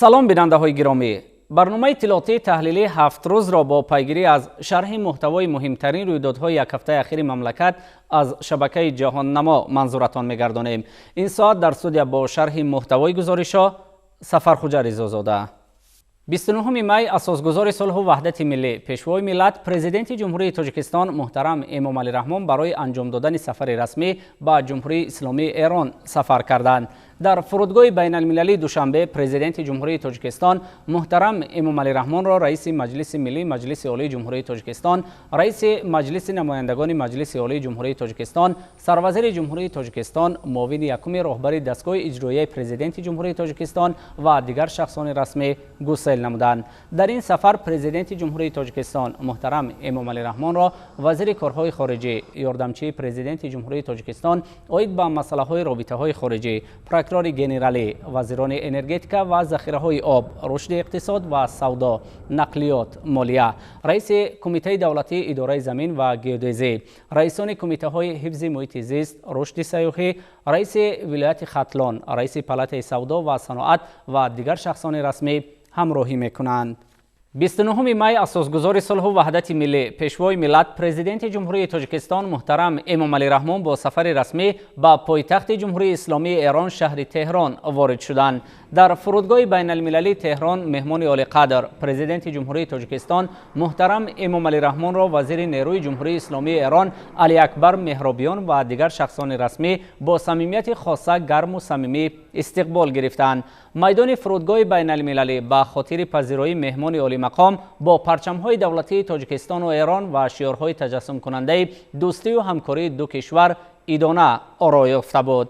سلام بیننده های گرامی، برنامه اطلاعاتی تحلیلی 7 روز را با پیگیری از شرح محتوای مهمترین رویدادهای یک هفته اخیر مملکت از شبکه جهان نما منظورتان می‌گردانیم. این ساعت در استودیو با شرح محتوای گزارش‌ها سفرخوجه رضازاده. 29 می اساسگزار صلح و وحدت ملی، پیشوای ملت، پرزیدنت جمهوری تاجیکستان محترم امام علی رحمان برای انجام دادن سفر رسمی به جمهوری اسلامی ایران سفر کردند. در فرودگاه بین المللی دوشنبه، پرزیدنت جمهوری تاجیکستان محترم امام علی رحمان را رئیس مجلس ملی مجلس عالی جمهوری تاجیکستان، رئیس مجلس نمایندگان مجلس عالی جمهوری تاجیکستان، سروزیر جمهوری تاجیکستان، معاون یکم راهبر دستگاه اجرایی پرزیدنت جمهوری تاجیکستان و دیگر شخصان رسمی گسیل نمودند. در این سفر پرزیدنت جمهوری تاجیکستان محترم امام علی رحمان را وزیر کارهای خارجه، یاردمچی پرزیدنت جمهوری تاجیکستان عاید به مسائل رابطه‌های خارجه، پروکورور گنرالی، وزیران انرژتیکا و ذخیره‌های آب، رشد اقتصاد و سودا، نقلیات، مالیه، رئیس کمیته دولتی اداره زمین و گیودزی، رئیسان کمیته‌های حفظ محیط زیست، رشد سیاحی، رئیس ولایت ختلان، رئیس پالات سودا و صنعت و دیگر شخصان رسمی همراهی می‌کنند. 29 می اساسگزار صلح و وحدت ملی، پیشوای ملت، پرزیدنت جمهوری تاجیکستان محترم امام علی رحمان با سفر رسمی به پایتخت جمهوری اسلامی ایران شهر تهران وارد شدند. در فرودگاه بین المللی تهران مهمان عالی قدر پرزیدنت جمهوری تاجیکستان محترم امام علی رحمان را وزیر نیروی جمهوری اسلامی ایران علی اکبر مهرابیان و دیگر شخصان رسمی با صمیمیت خاصه گرم و صمیمی استقبال گرفتند. میدان فرودگاه بین المللی به خاطر پذیرایی مهمان عالی مقام با پرچم‌های دولتی تاجیکستان و ایران و شعارهای تجسم کننده دوستی و همکاری دو کشور ایدانه آرای یافته بود.